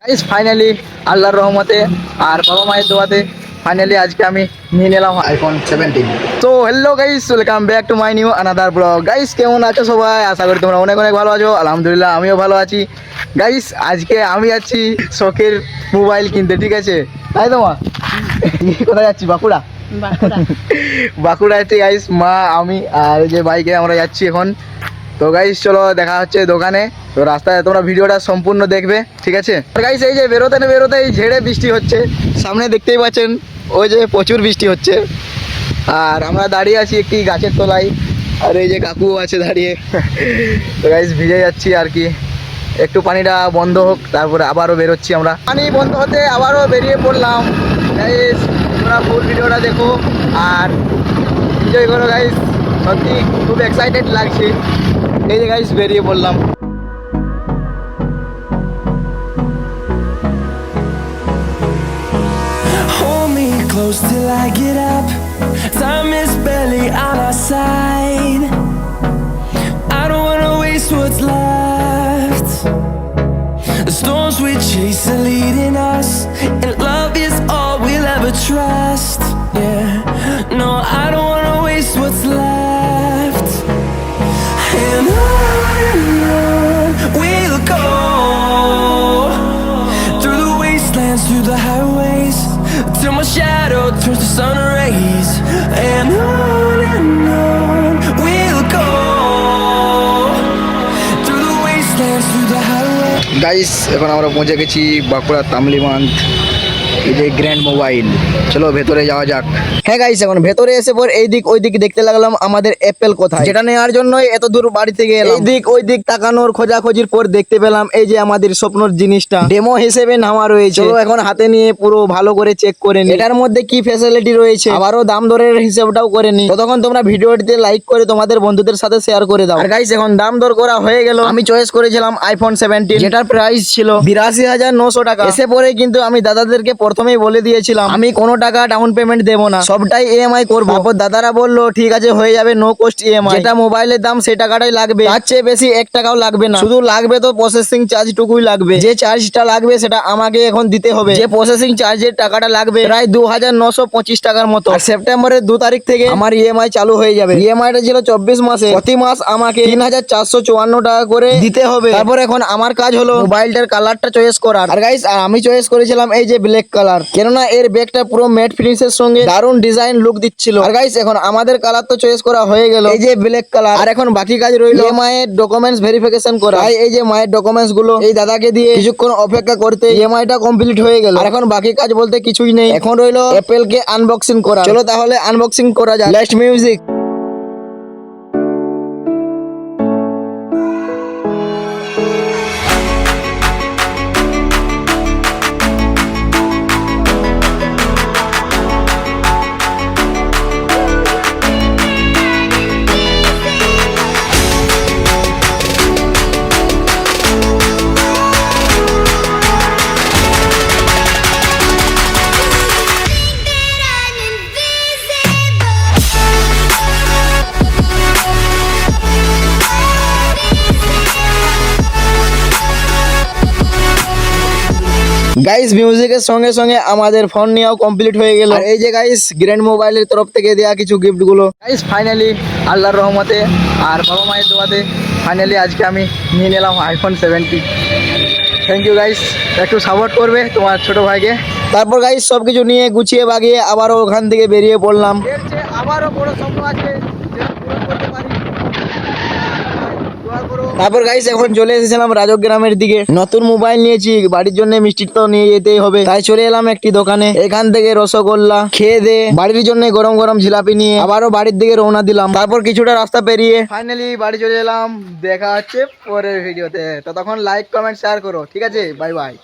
Guys finally আল্লাহর রহমতে আর বাবা মায়ের দোয়াতে ফাইনালি আজকে আমি নিয়ে নিলাম আইফোন 17। তো hello guys, welcome back to my new another blog. Guys কেমন আছো সবাই? আশা করি তোমরা অনেক অনেক ভালো আছো। আলহামদুলিল্লাহ আমিও ভালো আছি। গাইস আজকে আমি যাচ্ছি শখের মোবাইল কিনতে, ঠিক আছে? তাই তো মা? কোথায় যাচ্ছি? বাঁকুড়া। বাঁকুড়া যাচ্ছি গাইস, মা আমি আর এই যে বাইকে আমরা যাচ্ছি এখন। তো গাইস চলো দেখা হচ্ছে দোকানে। তো রাস্তায় তোমরা ভিডিওটা সম্পূর্ণ দেখবে, ঠিক আছে? আর গাইস এই যে বেরোতেই ঝেড়ে বৃষ্টি হচ্ছে, সামনে দেখতেই পাচ্ছেন ওই যে প্রচুর বৃষ্টি হচ্ছে। আর আমরা দাঁড়িয়ে আছি একটি গাছের তলায়, আর এই যে কাকু আছে দাঁড়িয়ে। তো গাইস ভিজে যাচ্ছি আর কি, একটু পানিটা বন্ধ হোক তারপরে আবারও বেরোচ্ছি আমরা। পানি বন্ধ হতে আবারও বেরিয়ে পড়লাম। গাইস তোমরা ফুল ভিডিওটা দেখো আর এনজয় করো গাইস, সত্যি খুব এক্সাইটেড লাগছে। এই যে গাইস বেরিয়ে পড়লাম। Hold me close till I get up. Time is barely on our side. I don't wanna waste what's left. The storms we chase are leading us, and love is all we'll ever trust. Yeah, no, I don't wanna waste what's left. And on we'll go, through the wastelands, through the highways, till my shadow turns to sun rays. And on we'll go, through the wastelands, through the highways. Guys এখন আমরা পৌঁছে গেছি বাঁকুড়া তামলিমান্থ, এই যে grand mobile. চলো ভেতরে যাওয়া যাক। হ্যাঁ গাইস এখন ভেতরে এসে পর এই দিক ওই দিক দেখতে লাগলাম আমাদের অ্যাপেল কোথায়, যেটা নেওয়ার জন্য এত দূর বাড়ি থেকে এলাম। এই দিক ওই দিক তাকানোর খোঁজাখুঁজির পর দেখতে পেলাম এই যে আমাদের স্বপ্নর জিনিসটা ডেমো হিসেবে নামা রয়েছে। চলো এখন হাতে নিয়ে পুরো ভালো করে চেক করে নি এটার মধ্যে কি ফ্যাসিলিটি রয়েছে, আবারও দাম দরের হিসাবটাও করে নি। ততক্ষণ তোমরা ভিডিওটিতে লাইক করে তোমাদের বন্ধুদের সাথে শেয়ার করে দাও। আর গাইস এখন দাম দর করা হয়ে গেল। আমি চয়েস করেছিলাম আইফোন 17, যেটার প্রাইস ছিল 82,900 টাকা। এসে পরে কিন্তু আমি দাদাদেরকে প্রথমেই বলে দিয়েছিলাম আমি কোনো টাকা ডাউন পেমেন্ট দেবো না, সবটাই ইএমআই করবো। তারপর দাদারা বললো ঠিক আছে হয়ে যাবে, নো কোস্ট ইএমআই। যেটা মোবাইলের দাম সেই টাকাটাই লাগবে, তার চেয়ে বেশি 1 টাকাও লাগবে না। শুধু লাগবে তো প্রসেসিং চার্জ টুকুই লাগবে, যে চার্জটা লাগবে সেটা আমাকে এখন দিতে হবে। যে প্রসেসিং চার্জের টাকাটা লাগবে প্রায় 2,925 টাকার মতো। আর সেপ্টেম্বরের 2 তারিখ থেকে আমার ইএমআই চালু হয়ে যাবে। ইএমআইটা ছিল 24 মাসে, প্রতি মাস আমাকে 3,454 টাকা করে দিতে হবে। তারপর এখন আমার কাজ হলো মোবাইলটার কালারটা চয়েস করার। আর গাইস আমি চয়েস করেছিলাম এই যে ব্ল্যাক কালার, কেননা এর ব্যাগটা পুরো ম্যাট ফিনিশের সঙ্গে দারুন ডিজাইন লুক দিচ্ছিল। আর গাইস এখন আমাদের কালার তো চয়েস করা হয়ে গেল, এই যে ব্ল্যাক কালার। আর এখন বাকি কাজ রইল ইএমআই এর ডকুমেন্টস ভেরিফিকেশন করা। এই যে মায়ের ডকুমেন্টস গুলো এই দাদাকে দিয়ে কিছুক্ষণ অপেক্ষা করতে ইএমআইটা কমপ্লিট হয়ে গেল। আর এখন বাকি কাজ বলতে কিছুই নেই, এখন রইলো অ্যাপেল কে আনবক্সিং করা। চলো তাহলে আনবক্সিং করা যাক। Let's music. গাইস মিউজিকের সঙ্গে সঙ্গে আমাদের ফোন নিয়েও কমপ্লিট হয়ে গেল। আর এই যে গাইস গ্র্যান্ড মোবাইলের তরফ থেকে দেওয়া কিছু গিফট গুলো। গাইস ফাইনালি আল্লাহর রহমতে আর বাবা মায়ের দোয়াতে ফাইনালি আজকে আমি নিয়ে নিলাম আইফোন 17। থ্যাংক ইউ গাইস, একটু সাপোর্ট করবে তোমার ছোট ভাইকে। তারপর গাইস সবকিছু নিয়ে গুছিয়ে বাগিয়ে আবারও ওখান থেকে বেরিয়ে পড়লাম। আবারও বড় স্বপ্ন আছে যেটা পূরণ করতে পারি। তারপর গাইস এখন চলে এসেছিলাম রাজগ্রামের দিকে। নতুন মোবাইল নিয়েছি, বাড়ির জন্য মিষ্টি তো নিয়ে যেতেই হবে, তাই চলে এলাম একটি দোকানে। এখান থেকে রসগোল্লা খেয়ে দে বাড়ির জন্য গরম গরম জিলাপি নিয়ে আবারও বাড়ির দিকে রওনা দিলাম। তারপর কিছুটা রাস্তা পেরিয়ে ফাইনালি বাড়ি চলে এলাম। দেখা হচ্ছে পরের ভিডিওতে, ততক্ষণ লাইক কমেন্ট শেয়ার করো, ঠিক আছে? Bye bye.